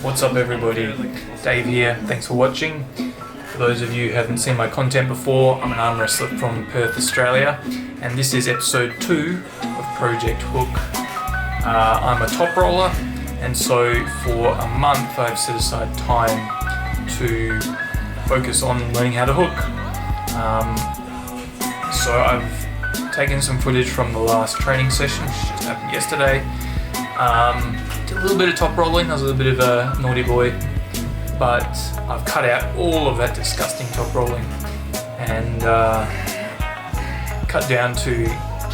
What's up everybody, Dave here, thanks for watching. For those of you who haven't seen my content before, I'm an arm wrestler from Perth, Australia, and this is episode 2 of Project Hook. I'm a top roller, and so for a month I've set aside time to focus on learning how to hook. So I've taken some footage from the last training session, which just happened yesterday. Did a little bit of top rolling. I was a little bit of a naughty boy, but I've cut out all of that disgusting top rolling and cut down to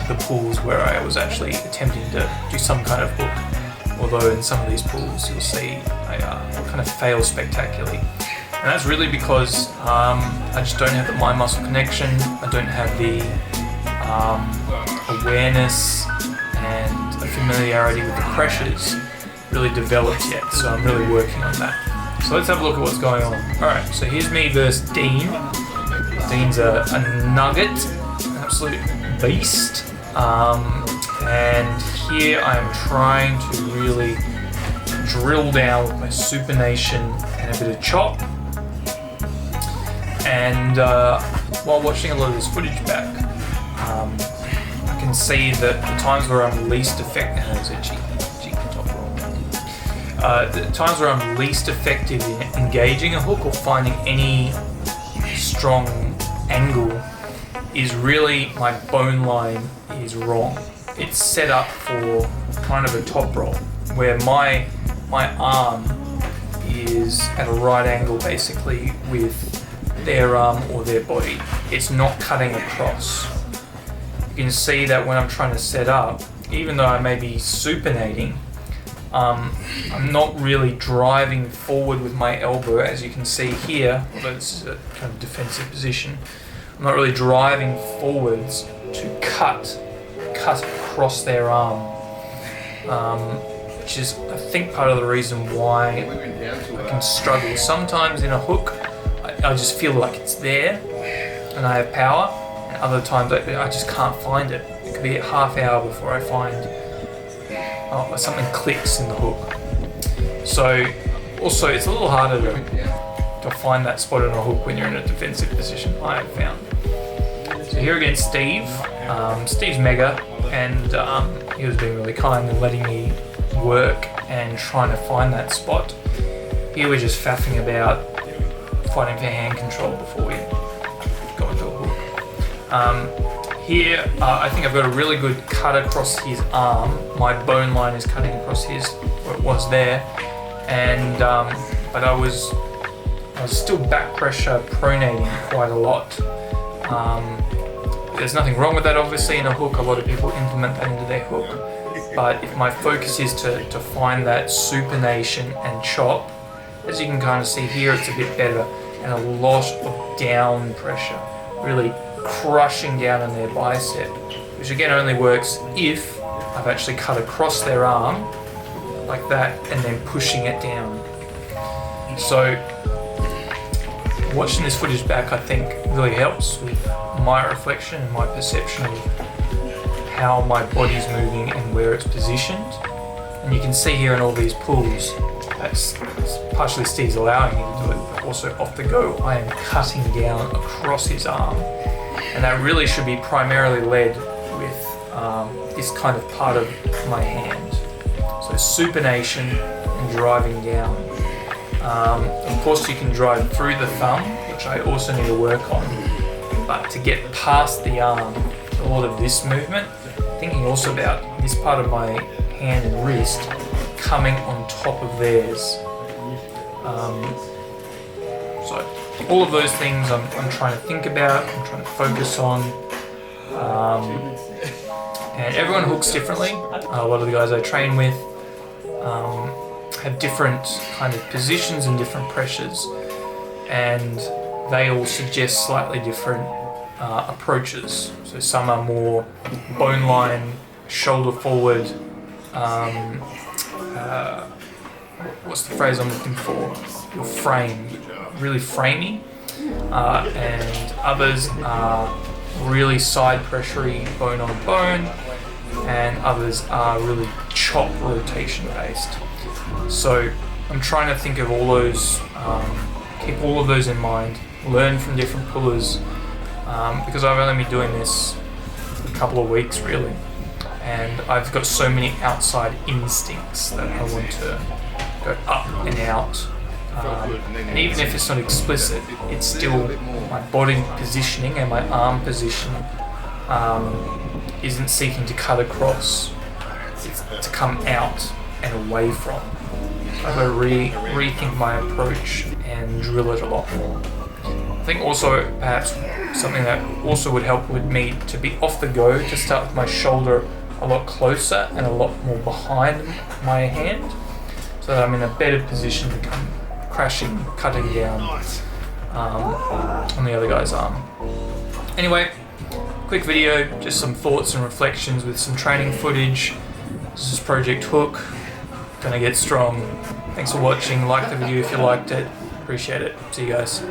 the pools where I was actually attempting to do some kind of hook. Although in some of these pools you'll see I kind of fail spectacularly. And that's really because I just don't have the mind muscle connection. I don't have the awareness and a familiarity with the pressures really developed yet, so I'm really working on that. So let's have a look at what's going on. Alright, so here's me versus Dean. Dean's a nugget, an absolute beast. And here I'm trying to really drill down with my supination and a bit of chop. And while watching a lot of this footage back, I can see that the times where I'm least effective, the times where I'm least effective in engaging a hook or finding any strong angle is really my bone line is wrong. It's set up for kind of a top roll where my arm is at a right angle basically with their arm or their body. It's not cutting across. You can see that when I'm trying to set up, even though I may be supinating, I'm not really driving forward with my elbow, as you can see here, although this is a kind of defensive position. I'm not really driving forwards to cut across their arm, which is, I think, part of the reason why I can struggle. Sometimes in a hook, I just feel like it's there and I have power, and other times I just can't find it. It could be a half hour before I find something clicks in the hook. So also it's a little harder to find that spot on a hook when you're in a defensive position, I have found. So here against Steve. Steve's mega, and he was being really kind and letting me work and trying to find that spot. Here we're just faffing about, fighting for hand control before we go into a hook. Here, I think I've got a really good cut across his arm. My bone line is cutting across his, where it was there, and but I was still back pressure pronating quite a lot. There's nothing wrong with that, obviously, in a hook. A lot of people implement that into their hook. But if my focus is to find that supination and chop, as you can kind of see here, it's a bit better, and a lot of down pressure, really crushing down on their bicep, which again only works if I've actually cut across their arm like that and then pushing it down. So watching this footage back, I think, really helps with my reflection and my perception of how my body's moving and where it's positioned. And you can see here in all these pulls, that's partially Steve's allowing me to do it, but also off the go I am cutting down across his arm. And that really should be primarily led with this kind of part of my hand. So supination and driving down. Of course you can drive through the thumb, which I also need to work on. But to get past the arm, a lot of this movement, thinking also about this part of my hand and wrist coming on top of theirs. So all of those things I'm trying to think about, I'm trying to focus on. And everyone hooks differently. A lot of the guys I train with have different kind of positions and different pressures, and they all suggest slightly different approaches. So some are more bone line, shoulder forward, what's the phrase I'm looking for? Your frame, really framey, and others are really side pressury, bone on bone, and others are really chop rotation based. So I'm trying to think of all those, keep all of those in mind, learn from different pullers, because I've only been doing this for a couple of weeks really, and I've got so many outside instincts that I want to go up and out, and even if it's not explicit, it's still my body positioning and my arm position isn't seeking to cut across, it's to come out and away from. So I've got to rethink my approach and drill it a lot more. I think also perhaps something that also would help with me to be off the go, to start with my shoulder a lot closer and a lot more behind my hand, so that I'm in a better position to come crashing, cutting down on the other guy's arm. Anyway, quick video, just some thoughts and reflections with some training footage. This is Project Hook. Gonna get strong. Thanks for watching. Like the video if you liked it. Appreciate it. See you guys.